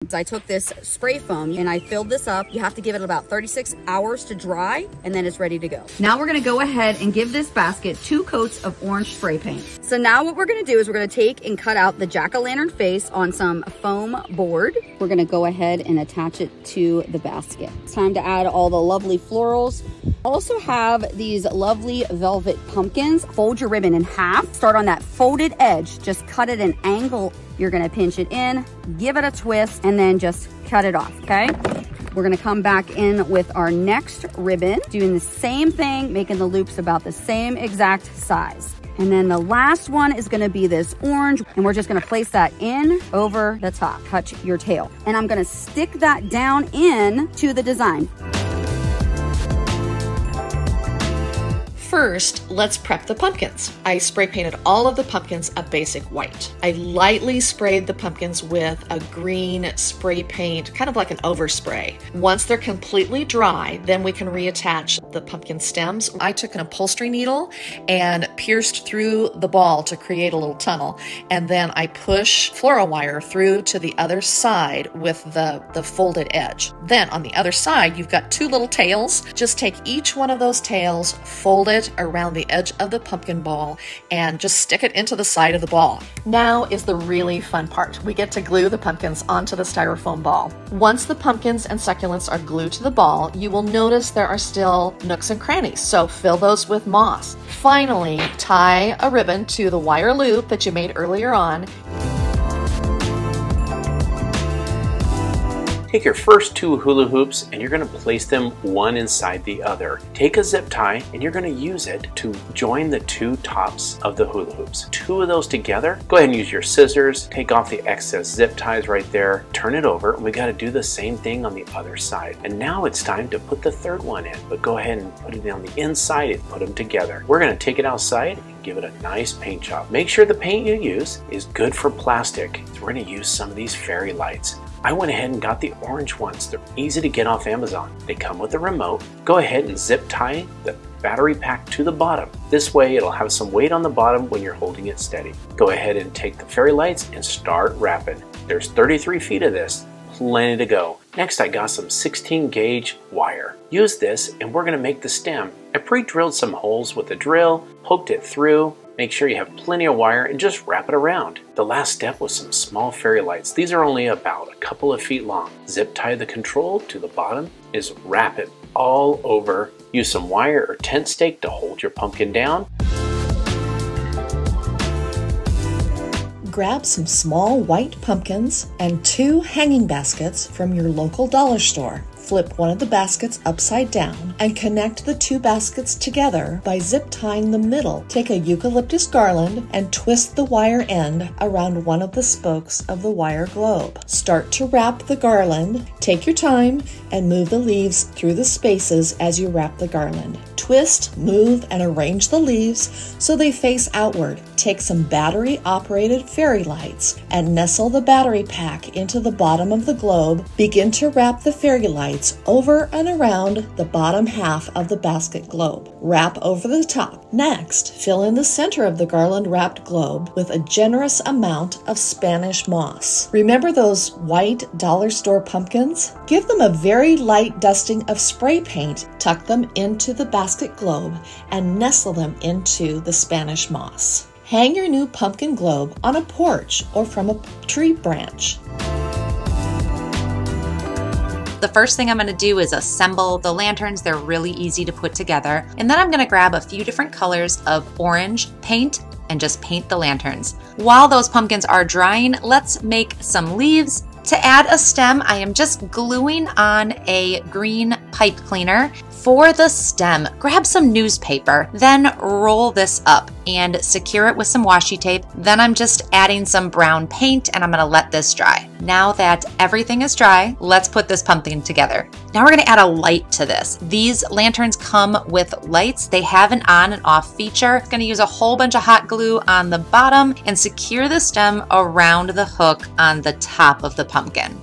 So I took this spray foam and I filled this up. You have to give it about 36 hours to dry and then it's ready to go. Now we're gonna go ahead and give this basket 2 coats of orange spray paint. So now what we're gonna do is we're gonna take and cut out the jack-o'-lantern face on some foam board. We're gonna go ahead and attach it to the basket. It's time to add all the lovely florals. Also have these lovely velvet pumpkins. Fold your ribbon in half. Start on that folded edge. Just cut it an angle. You're gonna pinch it in, give it a twist, and then just cut it off, okay? We're gonna come back in with our next ribbon, doing the same thing, making the loops about the same exact size. And then the last one is gonna be this orange, and we're just gonna place that in over the top. Touch your tail. And I'm gonna stick that down in to the design. First, let's prep the pumpkins. I spray painted all of the pumpkins a basic white. I lightly sprayed the pumpkins with a green spray paint, kind of like an overspray. Once they're completely dry, then we can reattach the pumpkin stems. I took an upholstery needle and pierced through the ball to create a little tunnel. And then I push floral wire through to the other side with the folded edge. Then on the other side, you've got 2 little tails. Just take each one of those tails, fold it around the edge of the pumpkin ball, and just stick it into the side of the ball. Now is the really fun part. We get to glue the pumpkins onto the styrofoam ball. Once the pumpkins and succulents are glued to the ball, you will notice there are still nooks and crannies, so fill those with moss. Finally, tie a ribbon to the wire loop that you made earlier on. Take your first 2 hula hoops and you're going to place them one inside the other. Take a zip tie and you're going to use it to join the 2 tops of the hula hoops. 2 of those together. Go ahead and use your scissors. Take off the excess zip ties right there. Turn it over. We got to do the same thing on the other side. And now it's time to put the 3rd one in. But go ahead and put it on the inside and put them together. We're going to take it outside and give it a nice paint job. Make sure the paint you use is good for plastic. So we're going to use some of these fairy lights. I went ahead and got the orange ones. They're easy to get off Amazon. They come with a remote. Go ahead and zip tie the battery pack to the bottom. This way it'll have some weight on the bottom when you're holding it steady. Go ahead and take the fairy lights and start wrapping. There's 33 feet of this, plenty to go. Next I got some 16 gauge wire. Use this and we're gonna make the stem. I pre-drilled some holes with a drill, poked it through. Make sure you have plenty of wire and just wrap it around. The last step was some small fairy lights. These are only about a couple of feet long. Zip tie the control to the bottom, is wrap it all over. Use some wire or tent stake to hold your pumpkin down. Grab some small white pumpkins and 2 hanging baskets from your local dollar store. Flip one of the baskets upside down and connect the 2 baskets together by zip tying the middle. Take a eucalyptus garland and twist the wire end around one of the spokes of the wire globe. Start to wrap the garland. Take your time and move the leaves through the spaces as you wrap the garland. Twist, move, and arrange the leaves so they face outward. Take some battery-operated fairy lights and nestle the battery pack into the bottom of the globe. Begin to wrap the fairy lights over and around the bottom half of the basket globe. Wrap over the top. Next, fill in the center of the garland-wrapped globe with a generous amount of Spanish moss. Remember those white dollar store pumpkins? Give them a very light dusting of spray paint. Tuck them into the basket globe and nestle them into the Spanish moss. Hang your new pumpkin globe on a porch or from a tree branch. The first thing I'm going to do is assemble the lanterns. They're really easy to put together. And then I'm going to grab a few different colors of orange paint and just paint the lanterns. While those pumpkins are drying, let's make some leaves. To add a stem, I am just gluing on a green pipe cleaner. For the stem, grab some newspaper, then roll this up and secure it with some washi tape. Then I'm just adding some brown paint and I'm gonna let this dry. Now that everything is dry, let's put this pumpkin together. Now we're gonna add a light to this. These lanterns come with lights. They have an on and off feature. I'm gonna use a whole bunch of hot glue on the bottom and secure the stem around the hook on the top of the pumpkin.